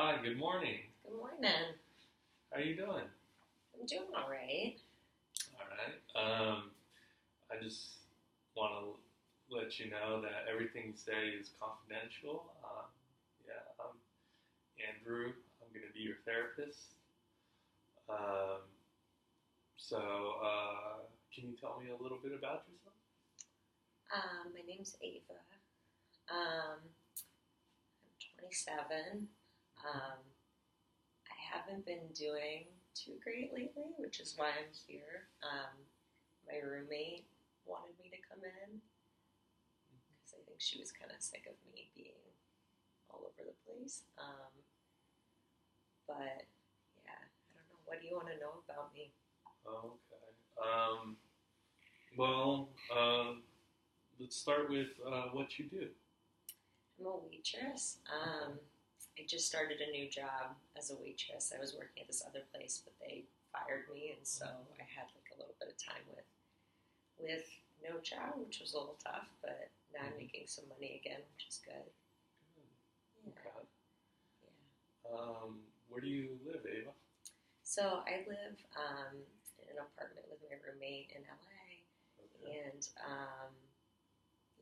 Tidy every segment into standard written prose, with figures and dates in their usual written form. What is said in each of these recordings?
Hi, good morning. Good morning. How you doing? I'm doing all right. All right. I just want to let you know that everything you say is confidential. Yeah, I'm Andrew. I'm going to be your therapist. Um, can you tell me a little bit about yourself? My name's Ava. I'm 27. Um, I haven't been doing too great lately, which is why I'm here. My roommate wanted me to come in because I think she was kind of sick of me being all over the place. But yeah, I don't know. What do you want to know about me? Okay. Well, let's start with what you do. I'm a waitress. I just started a new job as a waitress. I was working at this other place, but they fired me, and so I had like a little bit of time with no job, which was a little tough. But now I'm making some money again, which is good. Good. Yeah, Okay. yeah. Where do you live, Ava? So I live in an apartment with my roommate in LA, Okay. and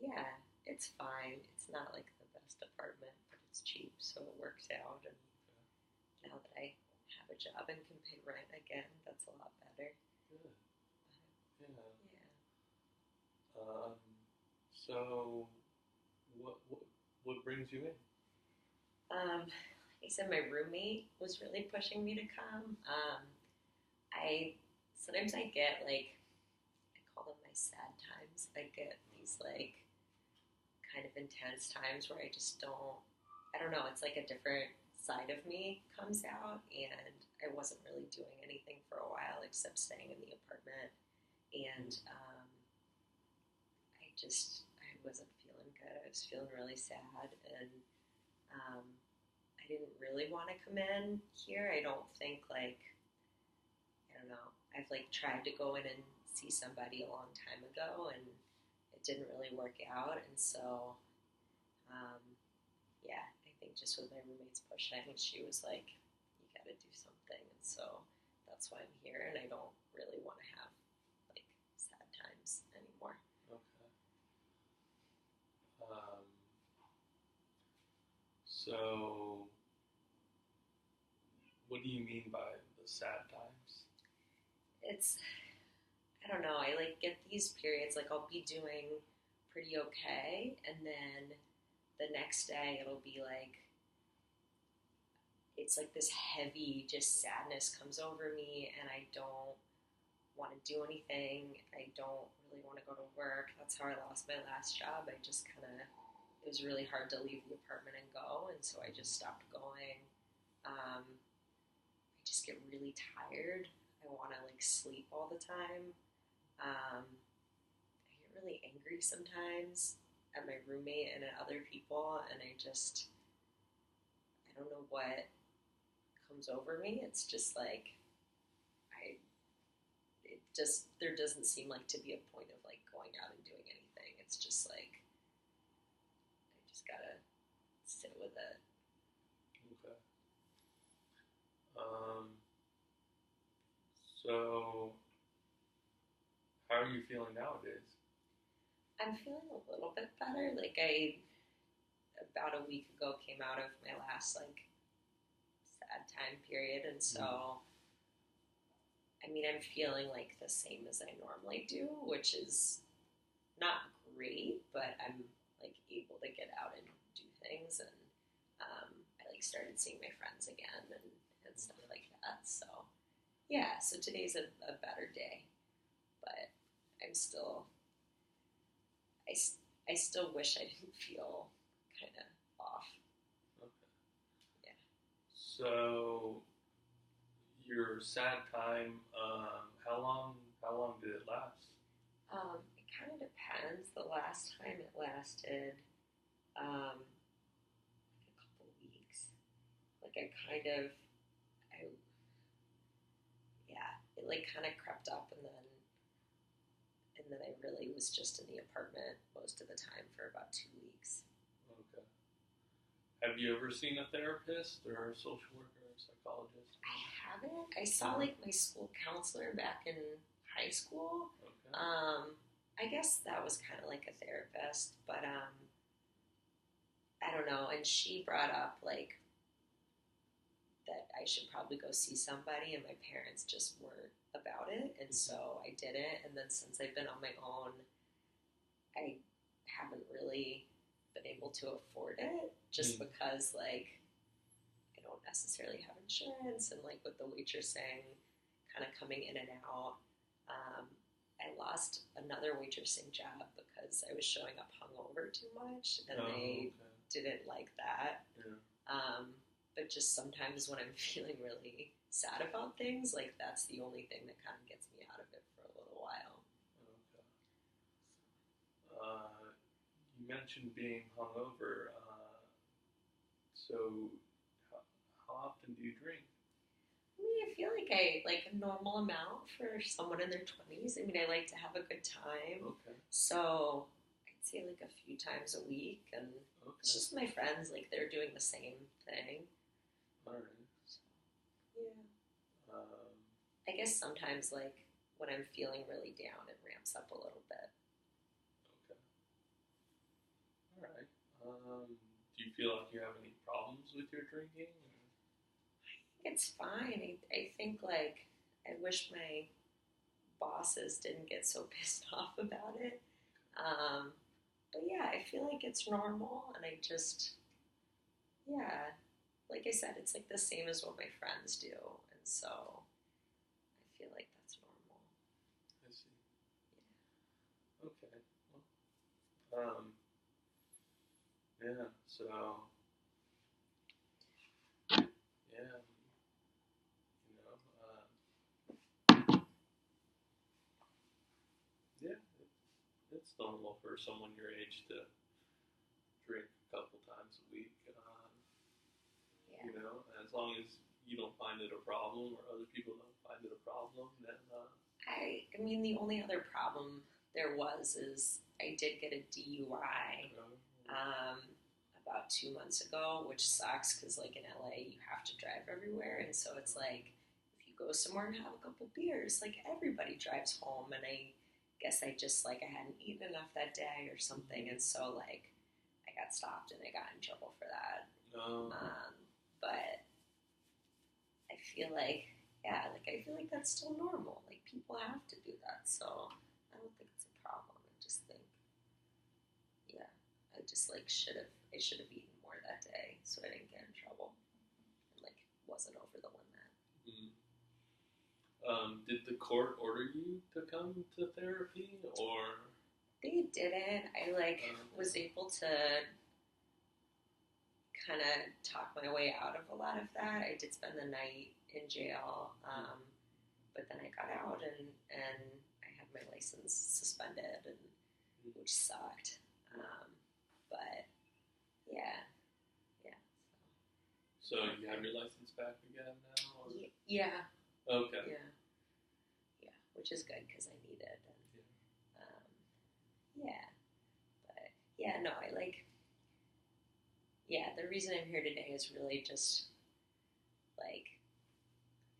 yeah, it's fine. It's not like the best apartment, but it's cheap, so it works out. And now that I have a job and can pay rent again, that's a lot better. Good. Yeah. Yeah. Um, so, what brings you in? Like I said, my roommate was really pushing me to come. I sometimes I get like I call them my sad times. I get these like kind of intense times where I don't know, it's like a different side of me comes out, and I wasn't really doing anything for a while except staying in the apartment, and I wasn't feeling good. I was feeling really sad, and um, I didn't really want to come in here. I don't think like I don't know. I've like tried to go in and see somebody a long time ago, and it didn't really work out, and so um, yeah, I think just with my roommate's pushing, she was like, "You got to do something," and so that's why I'm here, and I don't really want to have like sad times anymore. Okay. Um, so, what do you mean by the sad times? It's I don't know. I like get these periods like I'll be doing pretty okay, and then the next day it'll be like it's like this heavy just sadness comes over me, and I don't want to do anything. I don't really want to go to work. That's how I lost my last job. I just kind of it was really hard to leave the apartment and go, and so I just stopped going. I just get really tired. I want to like sleep all the time. I get really angry sometimes at my roommate and at other people, and I don't know what comes over me. It's just like I it just there doesn't seem like to be a point of like going out and doing anything. It's just like I just gotta sit with it. Okay. Um, so, how are you feeling nowadays? I'm feeling a little bit better. Like I about a week ago came out of my last like sad time period, and Mm. so I mean I'm feeling like the same as I normally do, which is not great, but I'm like able to get out and do things, and I like started seeing my friends again and stuff like that. So yeah, so today's a better day, but I'm still I, I still wish I didn't feel kind of off. Okay. Yeah. So, your sad time. How long did it last? It kind of depends. The last time it lasted like a couple weeks. Like I yeah, it like kind of crept up, and then I really was just in the apartment most of the time for about 2 weeks. Okay. Have you ever seen a therapist or a social worker or a psychologist? I haven't. I saw like my school counselor back in high school. Okay. I guess that was kind of like a therapist, but I don't know. And she brought up like that I should probably go see somebody, and my parents just weren't about it, and so I didn't. And then since I've been on my own, I haven't really been able to afford it just because like I don't necessarily have insurance, and like with the waitressing kind of coming in and out, I lost another waitressing job because I was showing up hungover too much, and they didn't like that. Yeah. But just sometimes when I'm feeling really sad about things, like that's the only thing that kind of gets me out of it for a little while. Okay. You mentioned being hungover. So, how often do you drink? I mean, I feel like I like a normal amount for someone in their 20s. I mean, I like to have a good time. Okay. So I'd say like a few times a week. And Okay. it's just my friends, like they're doing the same thing. All right. So, yeah. I guess sometimes like when I'm feeling really down, it ramps up a little bit. Okay. All right. Do you feel like you have any problems with your drinking? It's fine. I think like I wish my bosses didn't get so pissed off about it. But yeah, I feel like it's normal, and I just yeah, like I said, it's like the same as what my friends do, and so I feel like that's normal. I see. Okay. Well, yeah. So, yeah. You know. Yeah. It's normal for someone your age to drink a couple times a week. Yeah. You know, as long as you don't find it a problem or other people don't find it a problem, then. I mean, the only other problem there is I did get a DUI about 2 months ago, which sucks because, like, in LA, you have to drive everywhere. And so it's like, if you go somewhere and have a couple beers, like, everybody drives home. And I guess I just, like, I hadn't eaten enough that day or something. And so, like, I got stopped and I got in trouble for that. But I feel like, yeah, like I feel like that's still normal. Like people have to do that, so I don't think it's a problem. I just think, yeah, I just like I should have eaten more that day so I didn't get in trouble and like wasn't over the limit. Did the court order you to come to therapy, or they didn't? I like was able to kind of talk my way out of a lot of that. I did spend the night in jail, but then I got out and I had my license suspended, and which sucked. But yeah. So you have your license back again now? Or? Yeah. Okay. Yeah, which is good because I need it. And, but yeah, no, I like. Yeah, the reason I'm here today is really just like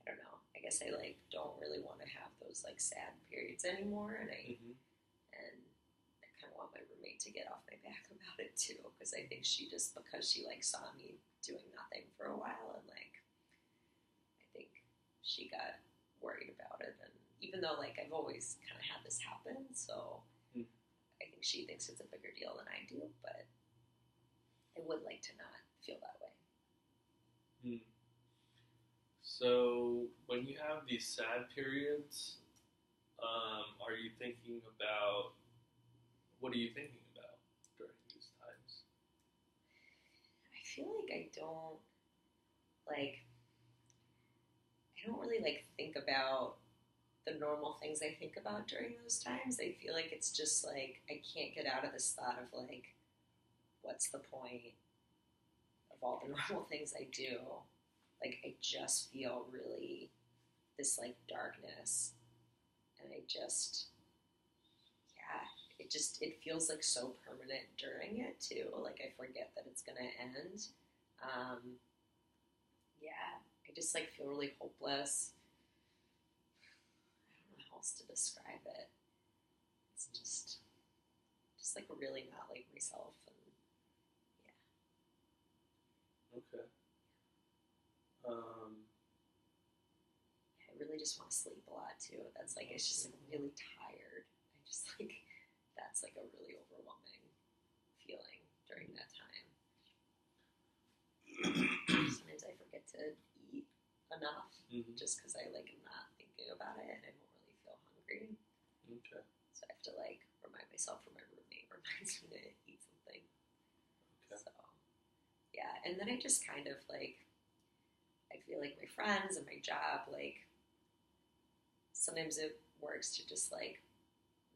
I don't know. I guess I like don't really want to have those like sad periods anymore, and I kind of want my roommate to get off my back about it too, because I think because she like saw me doing nothing for a while, and like I think she got worried about it, and even though like I've always kind of had this happen, so I think she thinks it's a bigger deal than I do, but I would like to not feel that way. So when you have these sad periods, are you thinking about, what are you thinking about during these times? I feel like I don't really like think about the normal things I think about during those times. I feel like it's just like I can't get out of this thought of like, what's the point of all the normal things I do? Like I just feel really this like darkness, and I just it feels like so permanent during it too. Like I forget that it's gonna end, Um, yeah, I just like feel really hopeless. I don't know how else to describe it. It's just like really not like myself, and yeah. Okay. I really just want to sleep a lot too. That's like it's just like really tired. I just like that's like a really overwhelming feeling during that time. Sometimes I forget to eat enough just because I like am not thinking about it and I don't really feel hungry. Okay. So I have to like remind myself, or my roommate reminds me to eat something. Okay. So yeah, and then I just kind of like I feel like my friends and my job, like sometimes it works to just like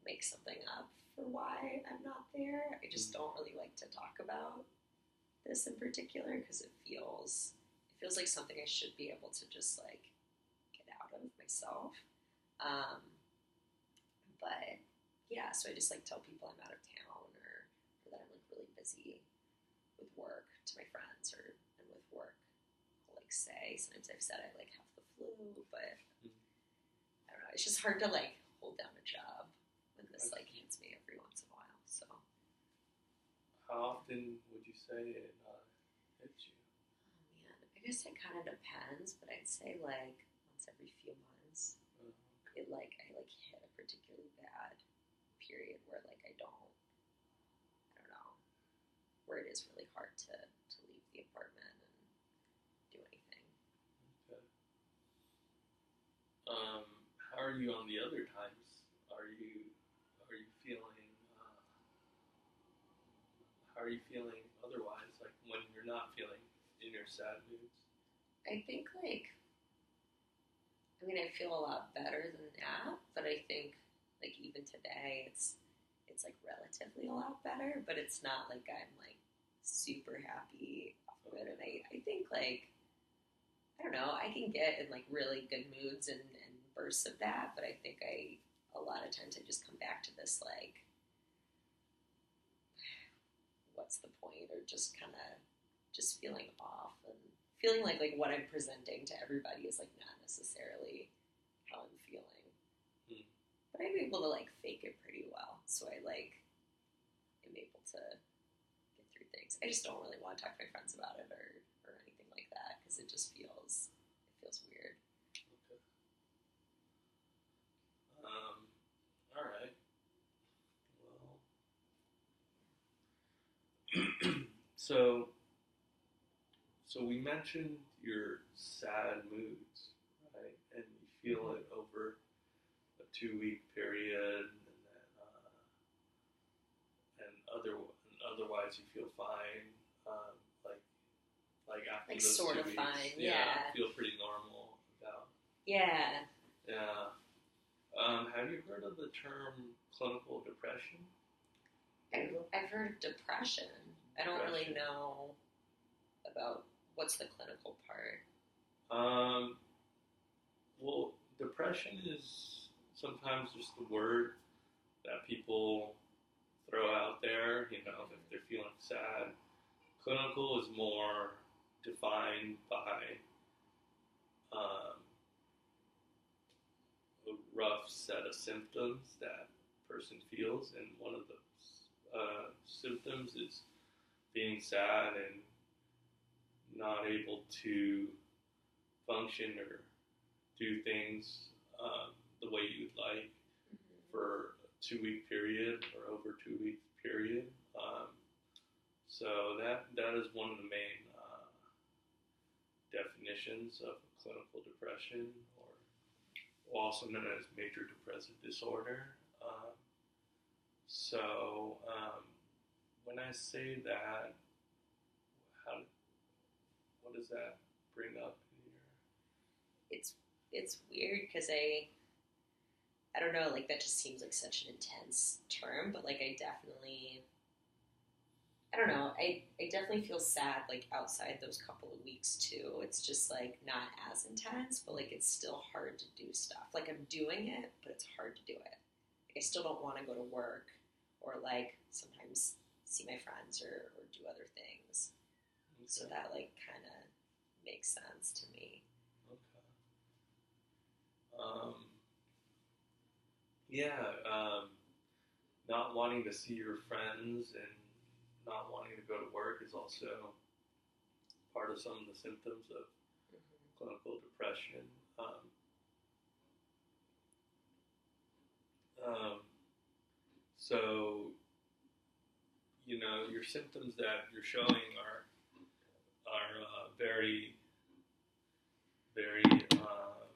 make something up for why I'm not there. I just don't really like to talk about this in particular because it feels like something I should be able to just like get out of myself. Um, but yeah, so I just like tell people I'm out of town, or that I'm like really busy with work to my friends, or and with work I'll like say sometimes I've said I like have the flu, but I don't know. It's just hard to like hold down a job when this like hits me every once in a while. So how often would you say it hits you? oh man, I guess it kind of depends, but I'd say like once every few months. Okay. It like I like hit a particularly bad period where like I don't know, where it is really hard to leave the apartment and do anything. Okay. How are you on the other times? Are you feeling? How are you feeling otherwise? Like when you're not feeling in your sad moods? I think like I mean I feel a lot better than that, but I think like even today it's like relatively a lot better, but it's not like I'm like super happy off of it. And I think like I don't know, I can get in like really good moods and bursts of that, but I think a lot of times I just come back to this like what's the point, or just kind of just feeling off and feeling like what I'm presenting to everybody is like not necessarily how I'm feeling. But I'm able to like fake it pretty well, so I like am able to get through things. I just don't really want to talk to my friends about it, or anything like that, because it feels weird. Okay. All right. Well, so we mentioned your sad moods, right? And you feel it over a 2 week period, and otherwise you feel fine. Um, like after Like those sort 2 of weeks, fine, yeah, yeah. feel pretty normal about. Yeah. Yeah. Have you heard of the term clinical depression? I've heard of depression. I don't really know about what's the clinical part. Well, depression is sometimes just the word that people throw out there, if they're feeling sad. Clinical is more defined by um, a rough set of symptoms that person feels, and one of the symptoms is being sad and not able to function or do things the way you'd like for a 2 week period or over 2 week period. So that is one of the main definitions of clinical depression, or also known as major depressive disorder. So when I say that, how what does that bring up in your? It's weird because I don't know, like that just seems like such an intense term, but like I don't know, I definitely feel sad like outside those couple of weeks too. It's just like not as intense, but like it's still hard to do stuff. Like I'm doing it, but it's hard to do it. Like, I still don't want to go to work, or like sometimes see my friends, or do other things. Okay. So that like kind of makes sense to me. Okay. Yeah. Not wanting to see your friends and not wanting to go to work is also part of some of the symptoms of Mm-hmm. clinical depression. Um, so, your symptoms that you're showing are very, very, uh,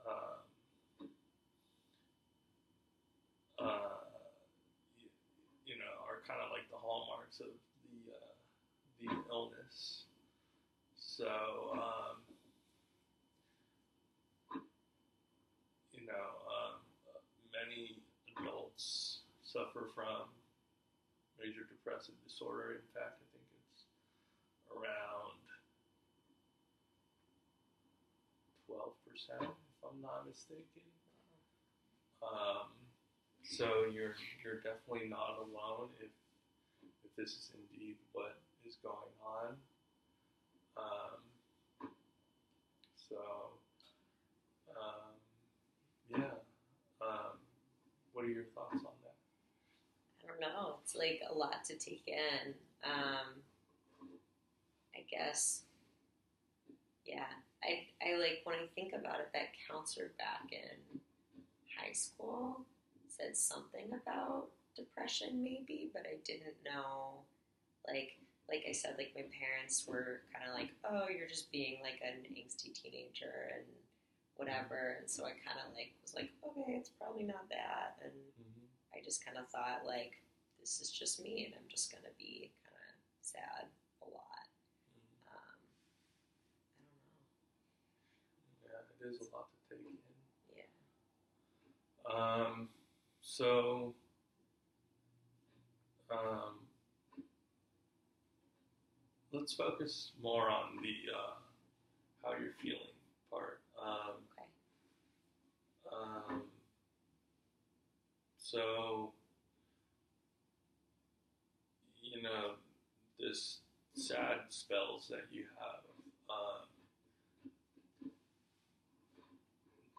uh, are kind of like the hallmarks of the illness. So, many adults suffer from major depressive disorder. In fact, I think it's around 12%, if I'm not mistaken. Um, so you're definitely not alone if this is indeed what is going on. Um, so yeah. Um, what are your thoughts on that? I don't know. It's like a lot to take in. I guess, yeah. I like when I think about it, that counselor back in high school said something about depression, maybe, but I didn't know. Like, like I said, like my parents were kind of like, "Oh, you're just being like an angsty teenager and whatever," and so I kind of like was like, "Okay, it's probably not that," and Mm-hmm. I just kind of thought like, "This is just me, and I'm just gonna be kind of sad a lot." Um, Yeah, it is a lot to take in. I don't know. So, um, let's focus more on the how you're feeling part. Okay. Um, so, you know, this sad spells that you have.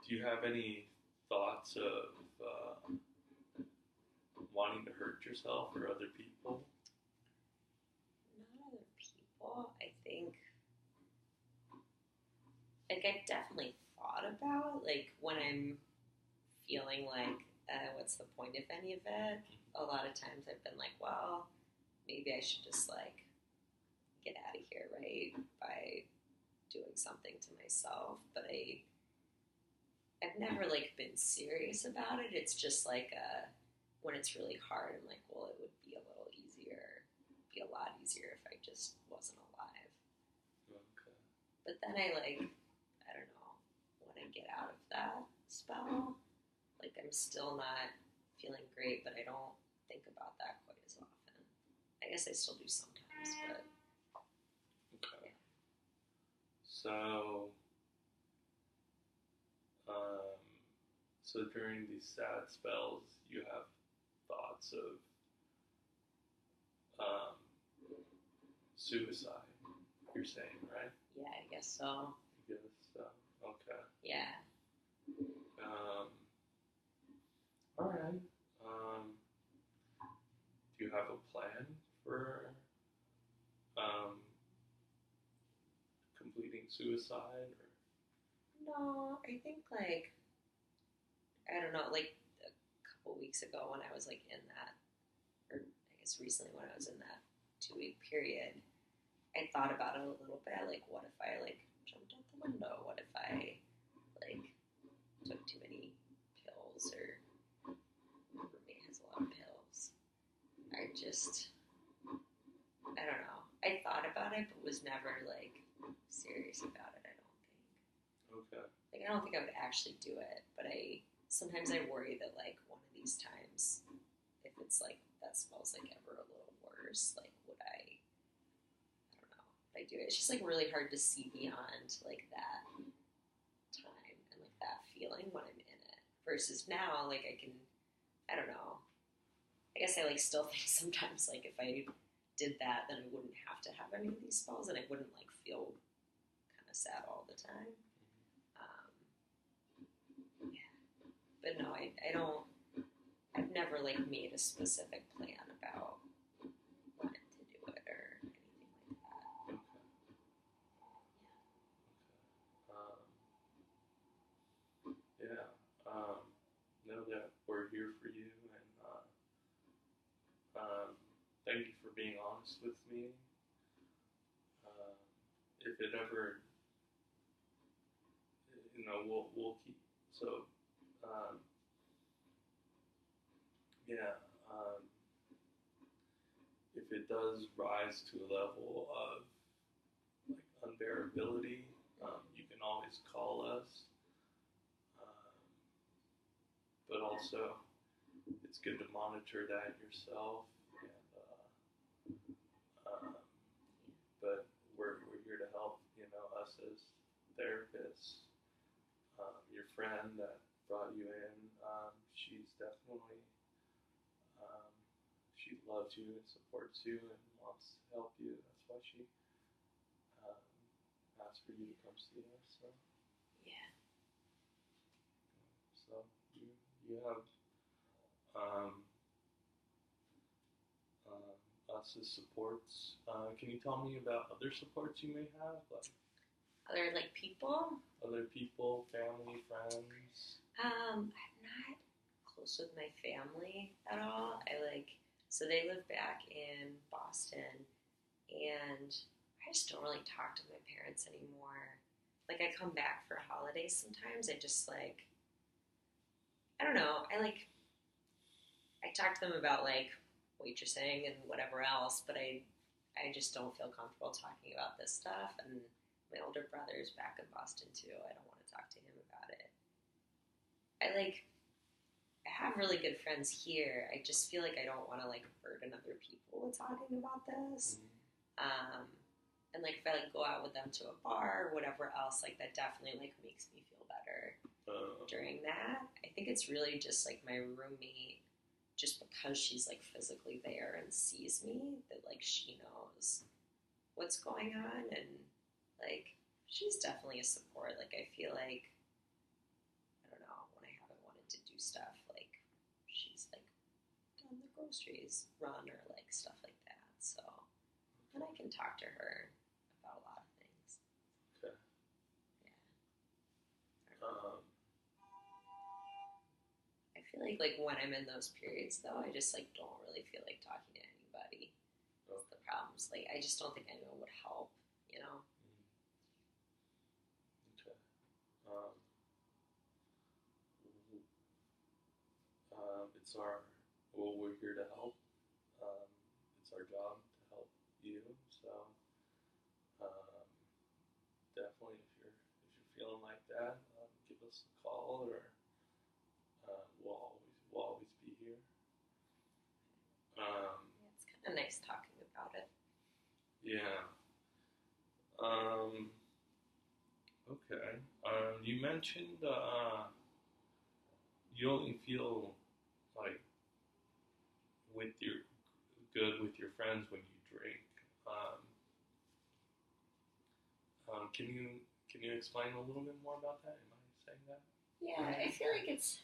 Do you have any thoughts of wanting to hurt yourself or other people? Not other people. I think like I've definitely thought about like when I'm feeling like what's the point of any of it. A lot of times I've been like, well, maybe I should just like get out of here, right? By doing something to myself. But I've never like been serious about it. It's just like when it's really hard, I'm like, well, it would be a little easier, be a lot easier if I just wasn't alive. Okay. But then I don't know, when I get out of that spell, like I'm still not feeling great, but I don't think about that quite as often. I guess I still do sometimes, but Okay. yeah. So, um, so during these sad spells, you have thoughts of um, suicide. You're saying, right? Yeah, I guess so. I guess so. Okay. Yeah. Um, all right. Do you have a plan for um, completing suicide? Or No, I think like I don't know, like a couple weeks ago when I was like in that, or I guess recently when I was in that 2 week period, I thought about it a little bit. Like, what if I like jumped out the window? What if I like took too many pills or my roommate has a lot of pills? I don't know. I thought about it, but was never like serious about it. I don't think. okay. Like, I don't think I would actually do it, but sometimes I worry that like one of these times, if it's like that smells like ever a little worse, like would I don't know, would I do it? It's just like really hard to see beyond like that time and like that feeling when I'm in it. Versus now, like I don't know. I guess I like still think sometimes like if I did that, then I wouldn't have to have any of these spells, and I wouldn't like feel kind of sad all the time. Yeah, but no, I don't. I've never like made a specific plan about when to do it or anything like that. Yeah. Know that we're here for you, and thank you for being honest with me. Um, if it ever, we'll keep. So, um, yeah. If it does rise to a level of like unbearability, you can always call us. Um, but also, it's good to monitor that yourself. And but we're here to help. Us as therapists. Your friend that brought you in, she's definitely she loves you and supports you and wants to help you. That's why she um, asked for you to come see us. So Yeah. so you have um, us as supports. Can you tell me about other supports you may have, like Other like people? other people, family, friends? I'm not close with my family at all. So they live back in Boston, and I just don't really talk to my parents anymore. Like, I come back for holidays sometimes. I just like, I don't know. I talk to them about like waitressing and whatever else, but I just don't feel comfortable talking about this stuff. And my older brother's back in Boston too. I don't want to talk to him about it. I have really good friends here. I just feel like I don't want to like burden other people with talking about this. And like if I like go out with them to a bar or whatever else, like that definitely like makes me feel better during that. I think it's really just like my roommate, just because she's like physically there and sees me, that like she knows what's going on, and like she's definitely a support. Like I feel like, I don't know, when I haven't wanted to do stuff, like she's like done the groceries run or like stuff like that. So, and I can talk to her about a lot of things. Okay. Yeah. I feel like when I'm in those periods though, I just like don't really feel like talking to anybody. That's the problems. Like I just don't think anyone would help, you know? Okay. We're here to help. It's our job to help you. So um, definitely, if you're feeling like that, give us a call, or we'll always be here. Yeah, it's kind of nice talking about it. Yeah. Okay. You mentioned you only feel like good with your friends when you drink. Can you explain a little bit more about that? Am I saying that? Yeah, I feel like it's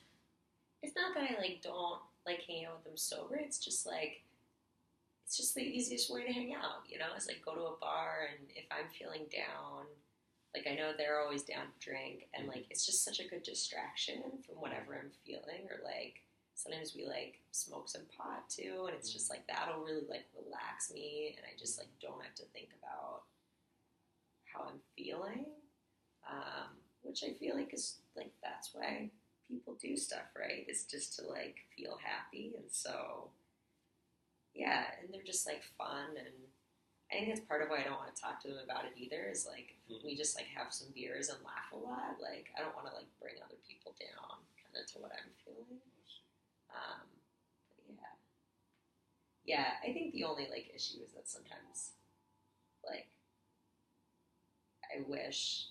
not that I like don't like hanging out with them sober. It's just the easiest way to hang out, you know? It's like go to a bar, and if I'm feeling down, like I know they're always down to drink, and like it's just such a good distraction from whatever I'm feeling. Or like sometimes we like smoke some pot too, and it's just like that'll really like relax me, and I just like don't have to think about how I'm feeling, which I feel like is like that's why people do stuff, right? It's just to like feel happy, and so yeah, and they're just like fun, and I think that's part of why I don't want to talk to them about it either. Is like we just like have some beers and laugh a lot. Like I don't want to like bring other people down, kind of to what I'm feeling. But yeah. I think the only like issue is that sometimes like I wish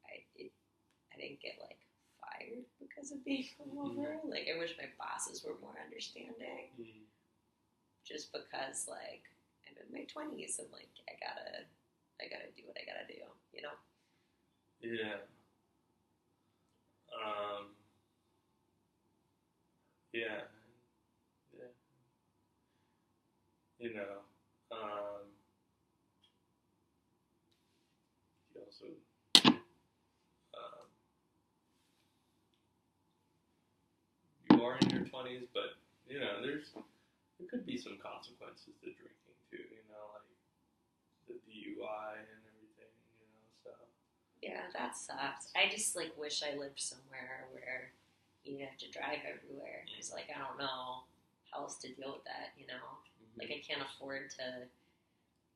I didn't get like fired because of being hungover. Like I wish my bosses were more understanding. just because like I'm in my 20s and like I gotta do what I gotta do, you know? Yeah. Um, yeah. Yeah. You know, you also, um, you are in your 20s, but, there could be some consequences to drinking too, like the DUI and everything, so. Yeah, that sucks. I just like wish I lived somewhere where you didn't have to drive everywhere because like I don't know how else to deal with that, you know? Mm-hmm. Like I can't afford to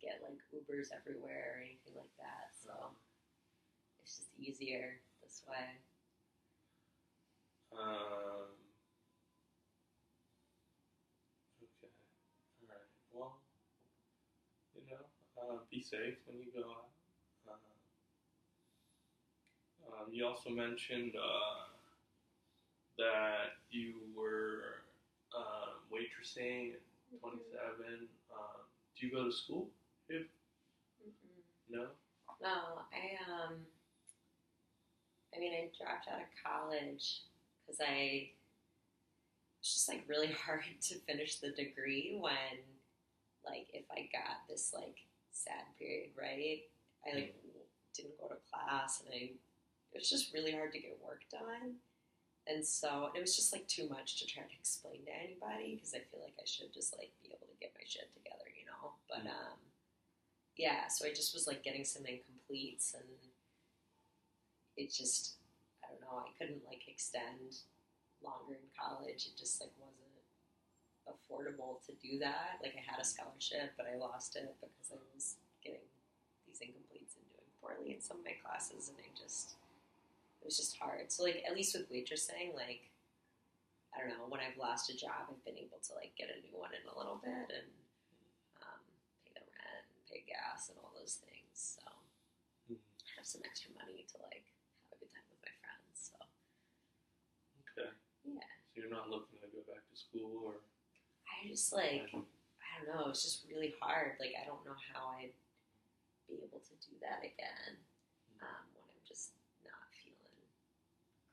get like Ubers everywhere or anything like that, so it's just easier this way. Okay. All right. Well, be safe when you go out. You also mentioned that you were waitressing at 27. Do you go to school? No. No, I mean, I dropped out of college because it's just like really hard to finish the degree when, like, if I got this like sad period, right? I like didn't go to class and it was just really hard to get work done. And so it was just like too much to try to explain to anybody because I feel like I should just like be able to get my shit together, you know? But yeah, so I just was like getting some incompletes and it just, I don't know, I couldn't like extend longer in college. It just like wasn't affordable to do that. Like I had a scholarship, but I lost it because I was getting these incompletes and doing poorly in some of my classes, and it was just hard. So like at least with waitressing, like I don't know, when I've lost a job, I've been able to like get a new one in a little bit and pay the rent, and pay gas, and all those things. So have some extra money to like have a good time with my friends. So okay. Yeah. So you're not looking to go back to school, or? I just like I don't know. It's just really hard. Like I don't know how I'd be able to do that again when I'm just not feeling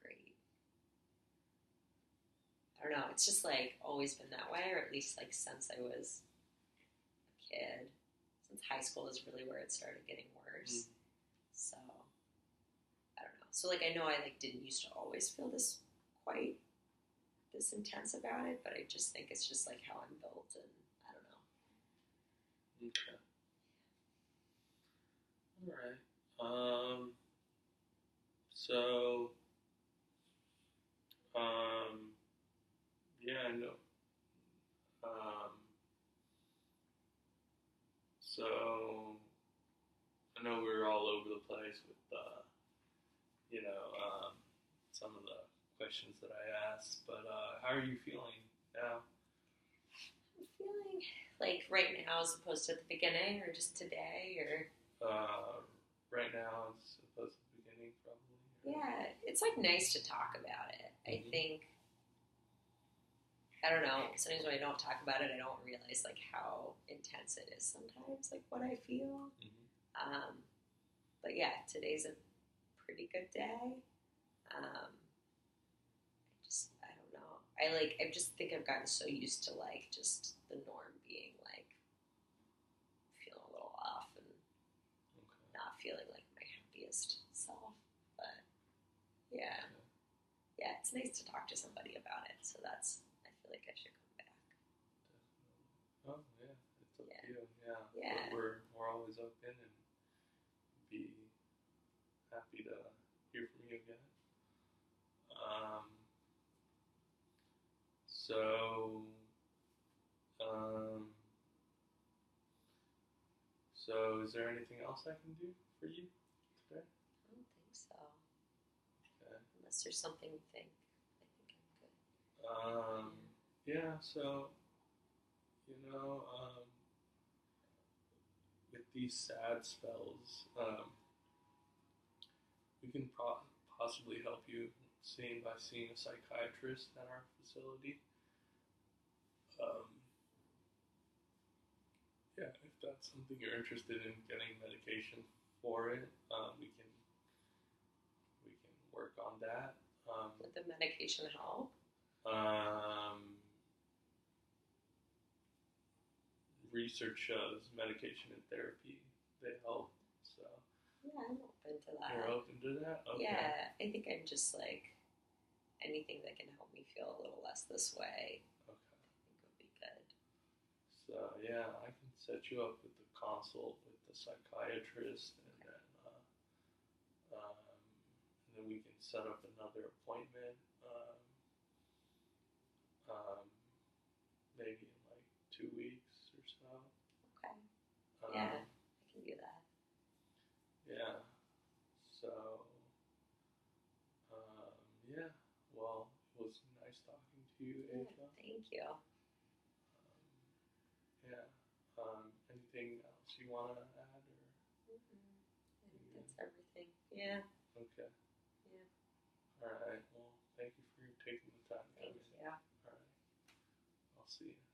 great. I don't know. It's just like always been that way, or at least like since I was a kid. Since high school is really where it started getting worse. So I don't know. So like I know I like didn't used to always feel this quite this intense about it, but I just think it's just like how I'm built, and I don't know. Okay. All right. So, yeah, I know. So, I know we're all over the place with, some of the questions that I asked, but how are you feeling now? I'm feeling like right now as opposed to at the beginning, or just today, or right now as opposed to the beginning, probably. Yeah, it's like nice to talk about it. I think I don't know. Sometimes when I don't talk about it, I don't realize like how intense it is. Sometimes, like what I feel. But yeah, today's a pretty good day. I don't know. I just think I've gotten so used to like just the norm being like feeling a little off and not feeling like my happiest self. But yeah, it's nice to talk to somebody about it. So I feel like I should come back. Oh yeah, it's up to you. Yeah. We're always open and be happy to hear from you again. So, is there anything else I can do for you today? I don't think so. Okay. Unless there's something you think. I think I'm good. Yeah, so, with these sad spells, we can possibly help you by seeing a psychiatrist at our facility. that's something you're interested in getting medication for it, we can work on that. Would the medication help? Research shows medication and therapy, they help. So Yeah, I'm open to that. you're open to that? Okay. Yeah, I think I'm just like anything that can help me feel a little less this way. Okay. I think would be good. So yeah, I can set you up with the consult with the psychiatrist, and then we can set up another appointment. Maybe in like 2 weeks or so. Okay. Yeah, I can do that. Yeah. So, yeah. Well, it was nice talking to you, Ava. Thank you. Yeah. Anything else you want to add, or? I think that's everything. Yeah. Okay. Yeah. All right. Well, thank you for taking the time to come Thank in. you. All right. I'll see you.